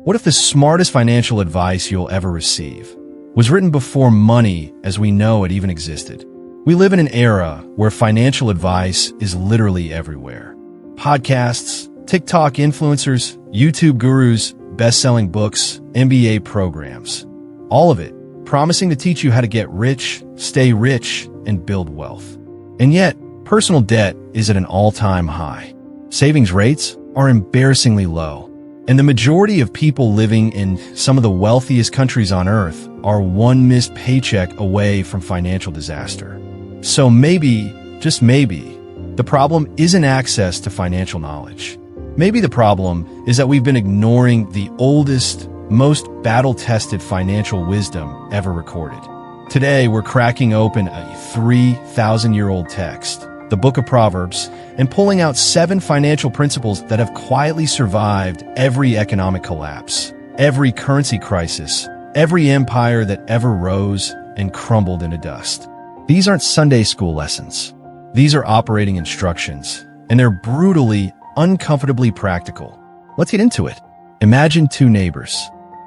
What if the smartest financial advice you'll ever receive was written before money as we know it even existed? We live in an era where financial advice is literally everywhere. Podcasts, TikTok influencers, YouTube gurus, best-selling books, MBA programs. All of it promising to teach you how to get rich, stay rich, and build wealth. And yet, personal debt is at an all-time high. Savings rates are embarrassingly low. And the majority of people living in some of the wealthiest countries on earth are one missed paycheck away from financial disaster. So maybe, just maybe, the problem isn't access to financial knowledge. Maybe the problem is that we've been ignoring the oldest, most battle-tested financial wisdom ever recorded. Today, we're cracking open a 3,000-year-old text, the Book of Proverbs, and pulling out 7 financial principles that have quietly survived every economic collapse, every currency crisis, every empire that ever rose and crumbled into dust. These aren't Sunday school lessons. These are operating instructions, and they're brutally, uncomfortably practical. Let's get into it. Imagine 2 neighbors.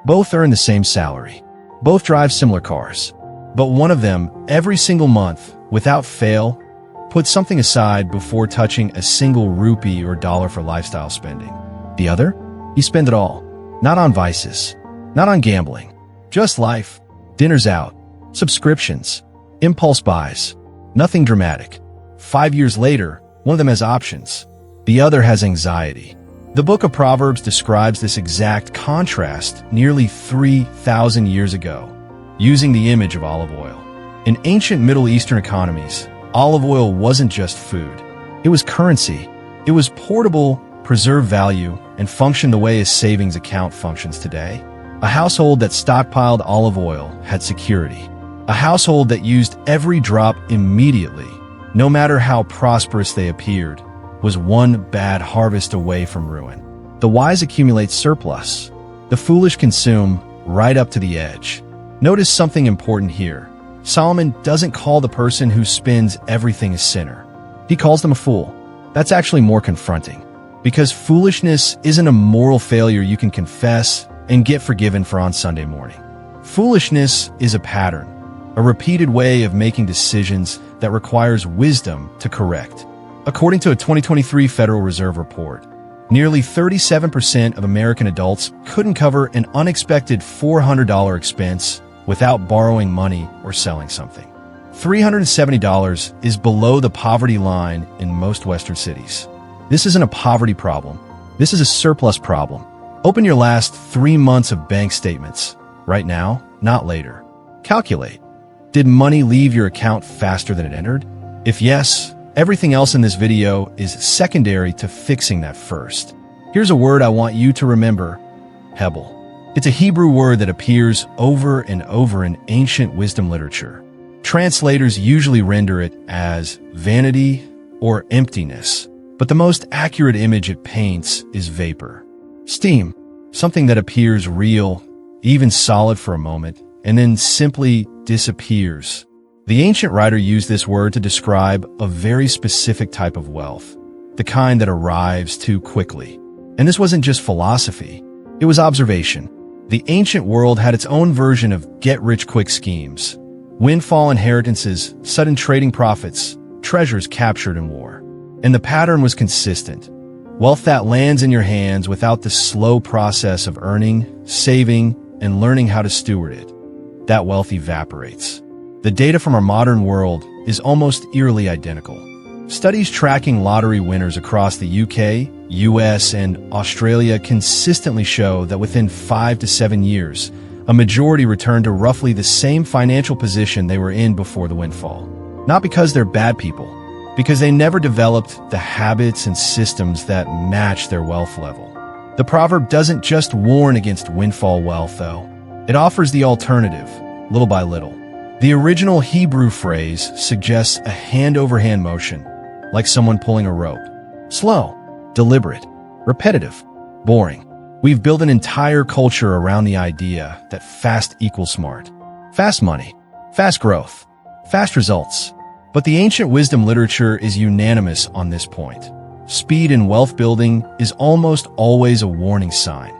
Both earn the same salary. Both drive similar cars. But one of them, every single month, without fail, puts something aside before touching a single rupee or dollar for lifestyle spending. The other? He spends it all. Not on vices. Not on gambling. Just life. Dinners out. Subscriptions. Impulse buys. Nothing dramatic. 5 years later, one of them has options. The other has anxiety. The Book of Proverbs describes this exact contrast nearly 3,000 years ago, using the image of olive oil. In ancient Middle Eastern economies, olive oil wasn't just food. It was currency. It was portable, preserved value, and functioned the way a savings account functions today. A household that stockpiled olive oil had security. A household that used every drop immediately, no matter how prosperous they appeared, was one bad harvest away from ruin. The wise accumulate surplus. The foolish consume right up to the edge. Notice something important here. Solomon doesn't call the person who spends everything a sinner. He calls them a fool. That's actually more confronting, because foolishness isn't a moral failure you can confess and get forgiven for on Sunday morning. Foolishness is a pattern, a repeated way of making decisions that requires wisdom to correct. According to a 2023 Federal Reserve report, nearly 37% of American adults couldn't cover an unexpected $400 expense without borrowing money or selling something. $370 is below the poverty line in most Western cities. This isn't a poverty problem. This is a surplus problem. Open your last 3 months of bank statements. Right now, not later. Calculate. Did money leave your account faster than it entered? If yes, everything else in this video is secondary to fixing that first. Here's a word I want you to remember: Hebel. It's a Hebrew word that appears over and over in ancient wisdom literature. Translators usually render it as vanity or emptiness, but the most accurate image it paints is vapor. Steam, something that appears real, even solid for a moment, and then simply disappears. The ancient writer used this word to describe a very specific type of wealth, the kind that arrives too quickly. And this wasn't just philosophy, it was observation. The ancient world had its own version of get-rich-quick schemes: windfall inheritances, sudden trading profits, treasures captured in war. And the pattern was consistent. Wealth that lands in your hands without the slow process of earning, saving, and learning how to steward it. That wealth evaporates. The data from our modern world is almost eerily identical. Studies tracking lottery winners across the UK, US, and Australia consistently show that within 5 to 7 years, a majority return to roughly the same financial position they were in before the windfall. Not because they're bad people, because they never developed the habits and systems that match their wealth level. The proverb doesn't just warn against windfall wealth, though. It offers the alternative, little by little. The original Hebrew phrase suggests a hand-over-hand motion, like someone pulling a rope. Slow, deliberate, repetitive, boring. We've built an entire culture around the idea that fast equals smart. Fast money, fast growth, fast results. But the ancient wisdom literature is unanimous on this point. Speed in wealth building is almost always a warning sign,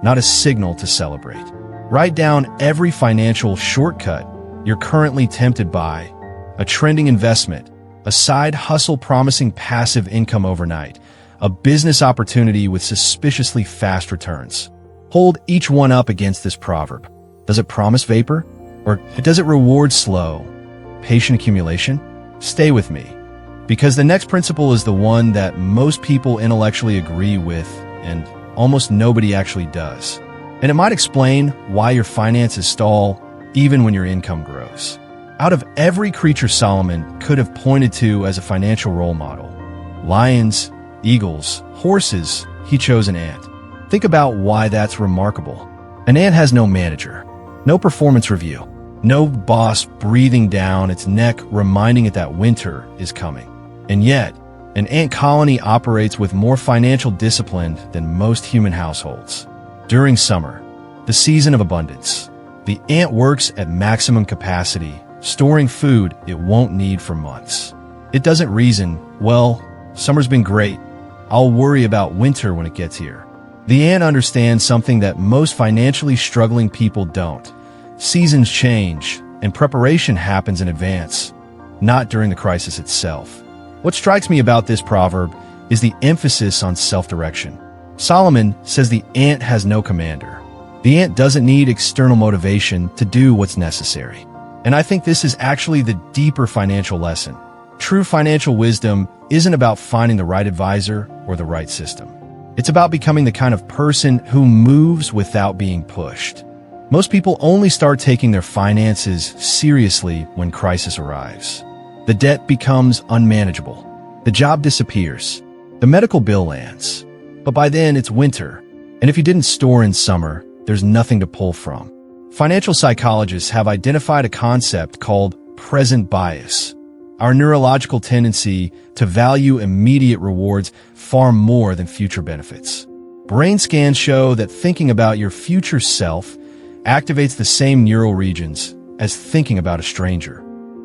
not a signal to celebrate. Write down every financial shortcut you're currently tempted by, a trending investment, a side hustle promising passive income overnight, a business opportunity with suspiciously fast returns. Hold each one up against this proverb. Does it promise vapor? Or does it reward slow, patient accumulation? Stay with me, because the next principle is the one that most people intellectually agree with and almost nobody actually does. And it might explain why your finances stall even when your income grows. Out of every creature Solomon could have pointed to as a financial role model, lions, eagles, horses, he chose an ant. Think about why that's remarkable. An ant has no manager, no performance review, no boss breathing down its neck reminding it that winter is coming. And yet, an ant colony operates with more financial discipline than most human households. During summer, the season of abundance, the ant works at maximum capacity, storing food it won't need for months. It doesn't reason, well, summer's been great. I'll worry about winter when it gets here. The ant understands something that most financially struggling people don't. Seasons change, and preparation happens in advance, not during the crisis itself. What strikes me about this proverb is the emphasis on self-direction. Solomon says the ant has no commander. The ant doesn't need external motivation to do what's necessary. And I think this is actually the deeper financial lesson. True financial wisdom isn't about finding the right advisor or the right system. It's about becoming the kind of person who moves without being pushed. Most people only start taking their finances seriously when crisis arrives. The debt becomes unmanageable. The job disappears. The medical bill lands. But by then, it's winter. And if you didn't store in summer, there's nothing to pull from. Financial psychologists have identified a concept called present bias, our neurological tendency to value immediate rewards far more than future benefits. Brain scans show that thinking about your future self activates the same neural regions as thinking about a stranger,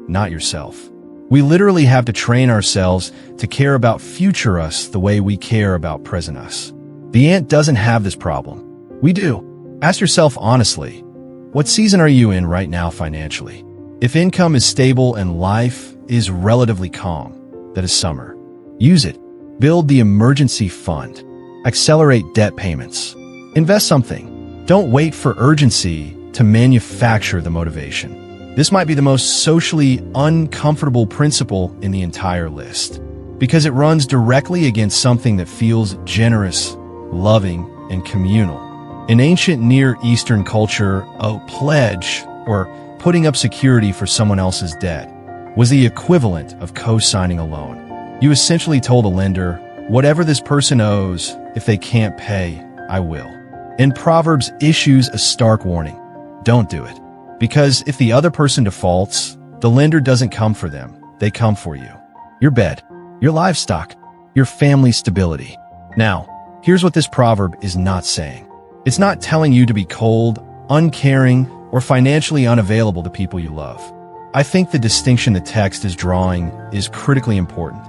not yourself. We literally have to train ourselves to care about future us the way we care about present us. The ant doesn't have this problem. We do. Ask yourself honestly, what season are you in right now financially? If income is stable and life is relatively calm, that is summer. Use it. Build the emergency fund. Accelerate debt payments. Invest something. Don't wait for urgency to manufacture the motivation. This might be the most socially uncomfortable principle in the entire list, because it runs directly against something that feels generous, loving, and communal. In ancient Near Eastern culture, a pledge, or putting up security for someone else's debt, was the equivalent of co-signing a loan. You essentially told a lender, whatever this person owes, if they can't pay, I will. And Proverbs issues a stark warning. Don't do it. Because if the other person defaults, the lender doesn't come for them. They come for you. Your bed, your livestock, your family's stability. Now, here's what this proverb is not saying. It's not telling you to be cold, uncaring, or financially unavailable to people you love. I think the distinction the text is drawing is critically important.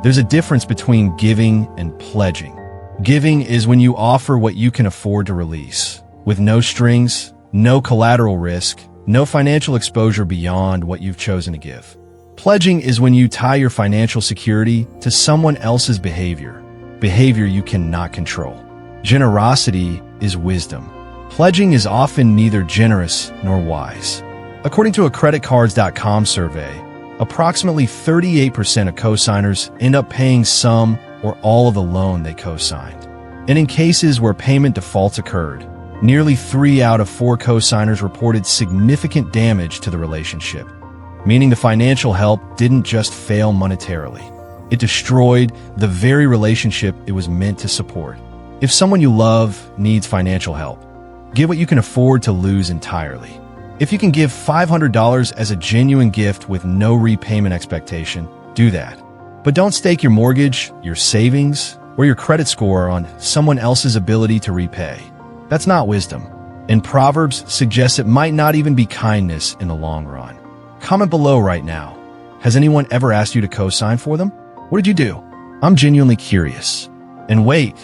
There's a difference between giving and pledging. Giving is when you offer what you can afford to release, with no strings, no collateral risk, no financial exposure beyond what you've chosen to give. Pledging is when you tie your financial security to someone else's behavior you cannot control. Generosity is wisdom. Pledging is often neither generous nor wise. According to a creditcards.com survey, approximately 38% of co-signers end up paying some or all of the loan they co-signed. And in cases where payment defaults occurred, nearly 3 out of 4 co-signers reported significant damage to the relationship, meaning the financial help didn't just fail monetarily. It destroyed the very relationship it was meant to support. If someone you love needs financial help, give what you can afford to lose entirely. If you can give $500 as a genuine gift with no repayment expectation, do that. But don't stake your mortgage, your savings, or your credit score on someone else's ability to repay. That's not wisdom. And Proverbs suggests it might not even be kindness in the long run. Comment below right now. Has anyone ever asked you to co-sign for them? What did you do? I'm genuinely curious. And wait,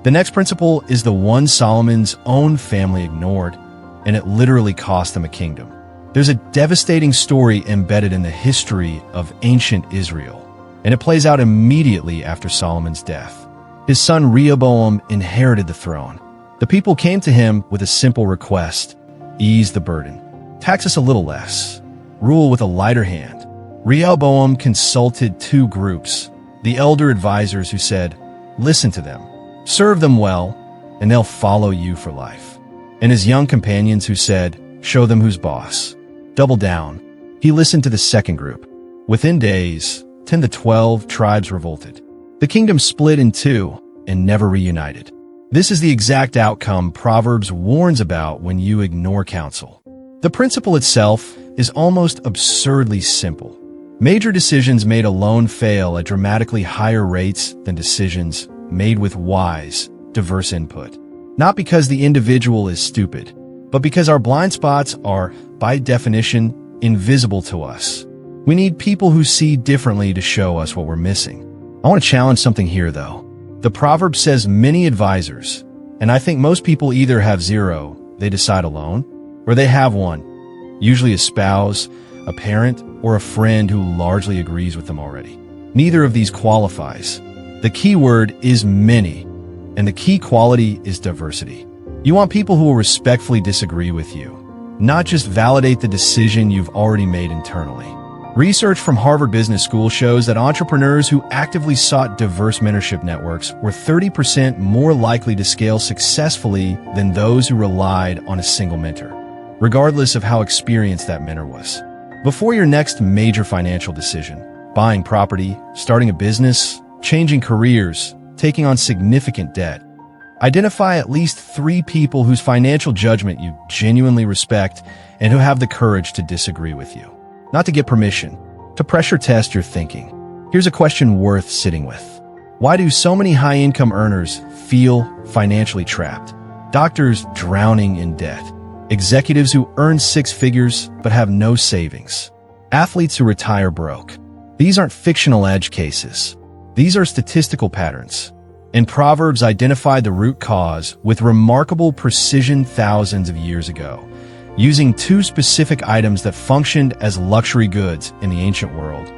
The next principle is the one Solomon's own family ignored, and it literally cost them a kingdom. There's a devastating story embedded in the history of ancient Israel, and it plays out immediately after Solomon's death. His son Rehoboam inherited the throne. The people came to him with a simple request: ease the burden, tax us a little less, rule with a lighter hand. Rehoboam consulted two groups: the elder advisors who said, listen to them, serve them well, and they'll follow you for life, and his young companions who said, show them who's boss, double down. He listened to the second group. Within days, 10 to 12 tribes revolted. The kingdom split in two and never reunited. This is the exact outcome Proverbs warns about when you ignore counsel. The principle itself is almost absurdly simple. Major decisions made alone fail at dramatically higher rates than decisions made with wise, diverse input. Not because the individual is stupid, but because our blind spots are, by definition, invisible to us. We need people who see differently to show us what we're missing. I want to challenge something here, though. The proverb says many advisors, and I think most people either have zero, they decide alone, or they have one, usually a spouse, a parent, or a friend who largely agrees with them already. Neither of these qualifies. The key word is many, and the key quality is diversity. You want people who will respectfully disagree with you, not just validate the decision you've already made internally. Research from Harvard Business School shows that entrepreneurs who actively sought diverse mentorship networks were 30% more likely to scale successfully than those who relied on a single mentor, regardless of how experienced that mentor was. Before your next major financial decision, buying property, starting a business, changing careers, taking on significant debt, identify at least 3 people whose financial judgment you genuinely respect and who have the courage to disagree with you. Not to get permission, to pressure test your thinking. Here's a question worth sitting with. Why do so many high-income earners feel financially trapped? Doctors drowning in debt. Executives who earn 6 figures but have no savings. Athletes who retire broke. These aren't fictional edge cases. These are statistical patterns. And Proverbs identified the root cause with remarkable precision thousands of years ago, using 2 specific items that functioned as luxury goods in the ancient world: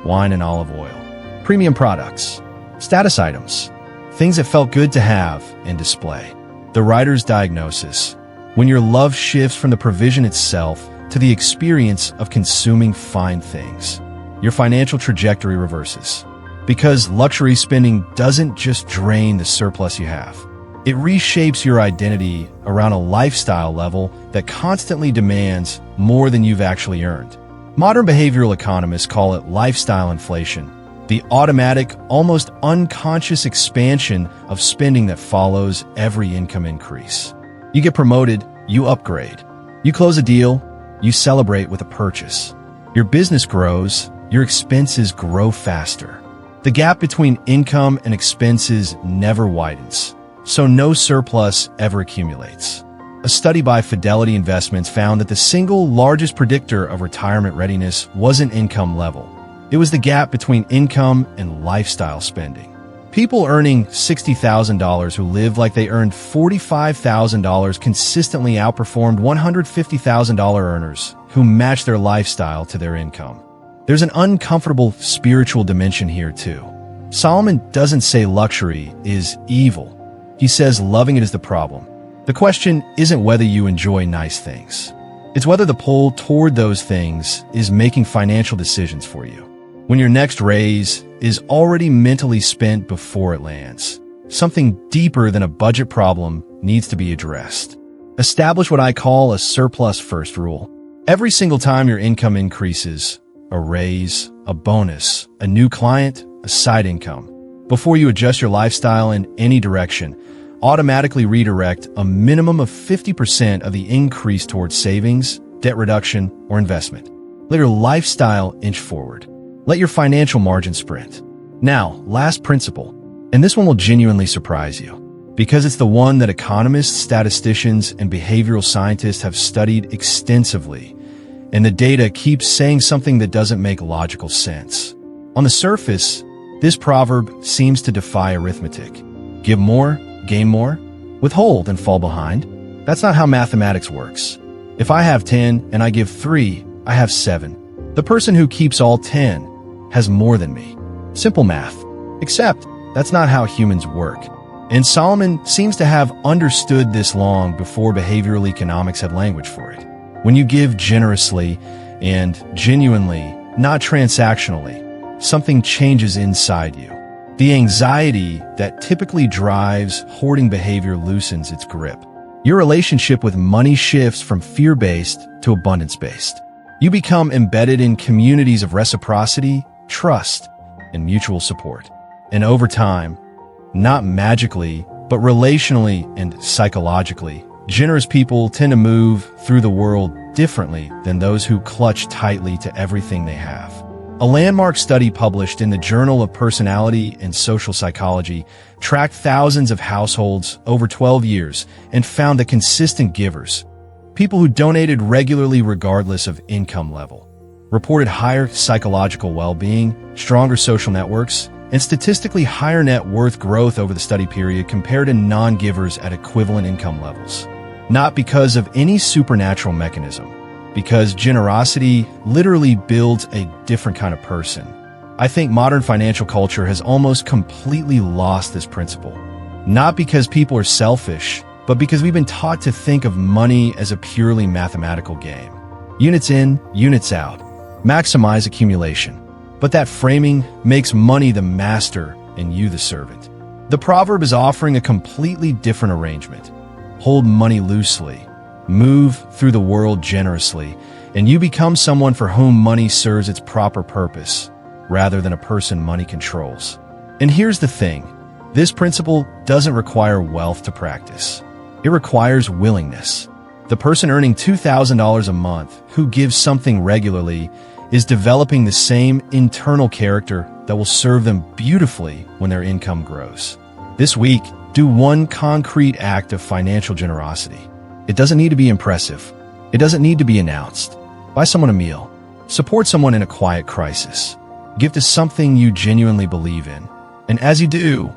wine and olive oil. Premium products, status items, things that felt good to have and display. The writer's diagnosis: when your love shifts from the provision itself to the experience of consuming fine things, your financial trajectory reverses. Because luxury spending doesn't just drain the surplus you have. It reshapes your identity around a lifestyle level that constantly demands more than you've actually earned. Modern behavioral economists call it lifestyle inflation, the automatic, almost unconscious expansion of spending that follows every income increase. You get promoted, you upgrade. You close a deal, you celebrate with a purchase. Your business grows, your expenses grow faster. The gap between income and expenses never widens, so no surplus ever accumulates. A study by Fidelity Investments found that the single largest predictor of retirement readiness wasn't income level. It was the gap between income and lifestyle spending. People earning $60,000 who lived like they earned $45,000 consistently outperformed $150,000 earners who matched their lifestyle to their income. There's an uncomfortable spiritual dimension here too. Solomon doesn't say luxury is evil. He says loving it is the problem. The question isn't whether you enjoy nice things. It's whether the pull toward those things is making financial decisions for you. When your next raise is already mentally spent before it lands, something deeper than a budget problem needs to be addressed. Establish what I call a surplus first rule. Every single time your income increases, a raise, a bonus, a new client, a side income, before you adjust your lifestyle in any direction, automatically redirect a minimum of 50% of the increase towards savings, debt reduction, or investment. Let your lifestyle inch forward. Let your financial margin sprint. Now, last principle, and this one will genuinely surprise you, because it's the one that economists, statisticians, and behavioral scientists have studied extensively, and the data keeps saying something that doesn't make logical sense. On the surface, this proverb seems to defy arithmetic. Give more, Gain more? Withhold and fall behind? That's not how mathematics works. If I have 10 and I give 3, I have 7. The person who keeps all 10 has more than me. Simple math. Except, that's not how humans work. And Solomon seems to have understood this long before behavioral economics had language for it. When you give generously and genuinely, not transactionally, something changes inside you. The anxiety that typically drives hoarding behavior loosens its grip. Your relationship with money shifts from fear-based to abundance-based. You become embedded in communities of reciprocity, trust, and mutual support. And over time, not magically, but relationally and psychologically, generous people tend to move through the world differently than those who clutch tightly to everything they have. A landmark study published in the Journal of Personality and Social Psychology tracked thousands of households over 12 years and found that consistent givers, people who donated regularly regardless of income level, reported higher psychological well-being, stronger social networks, and statistically higher net worth growth over the study period compared to non-givers at equivalent income levels. Not because of any supernatural mechanism, because generosity literally builds a different kind of person. I think modern financial culture has almost completely lost this principle. Not because people are selfish, but because we've been taught to think of money as a purely mathematical game. Units in, units out. Maximize accumulation. But that framing makes money the master and you the servant. The proverb is offering a completely different arrangement. Hold money loosely. Move through the world generously, and you become someone for whom money serves its proper purpose, rather than a person money controls. And here's the thing. This principle doesn't require wealth to practice. It requires willingness. The person earning $2,000 a month who gives something regularly is developing the same internal character that will serve them beautifully when their income grows. This week, do one concrete act of financial generosity. It doesn't need to be impressive. It doesn't need to be announced. Buy someone a meal. Support someone in a quiet crisis. Give to something you genuinely believe in. And as you do,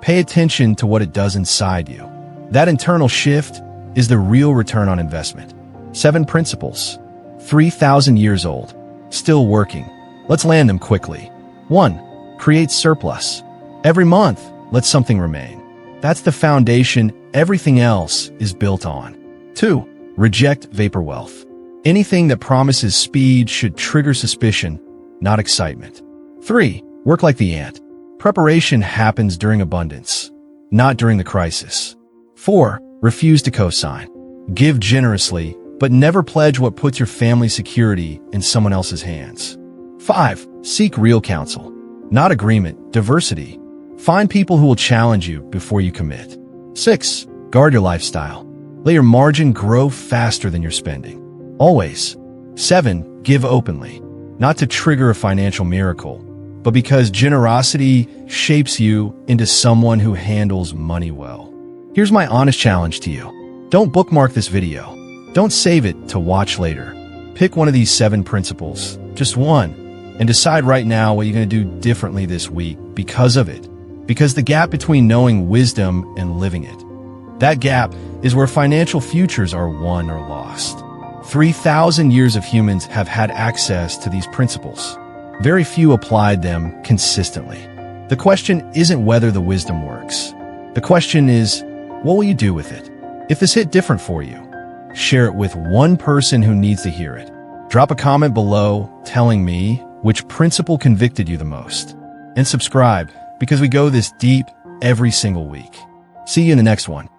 pay attention to what it does inside you. That internal shift is the real return on investment. 7 principles. 3,000 years old. Still working. Let's land them quickly. 1. Create surplus. Every month, let something remain. That's the foundation everything else is built on. 2. Reject vapor wealth. Anything that promises speed should trigger suspicion, not excitement. 3. Work like the ant. Preparation happens during abundance, not during the crisis. 4. Refuse to co-sign. Give generously, but never pledge what puts your family's security in someone else's hands. 5. Seek real counsel, not agreement, diversity. Find people who will challenge you before you commit. 6. Guard your lifestyle. Let your margin grow faster than your spending. Always. 7. Give openly. Not to trigger a financial miracle, but because generosity shapes you into someone who handles money well. Here's my honest challenge to you. Don't bookmark this video. Don't save it to watch later. Pick one of these 7 principles, just one, and decide right now what you're going to do differently this week because of it. Because the gap between knowing wisdom and living it, that gap is where financial futures are won or lost. 3,000 years of humans have had access to these principles. Very few applied them consistently. The question isn't whether the wisdom works. The question is, what will you do with it? If this hit different for you, share it with one person who needs to hear it. Drop a comment below telling me which principle convicted you the most. And subscribe, because we go this deep every single week. See you in the next one.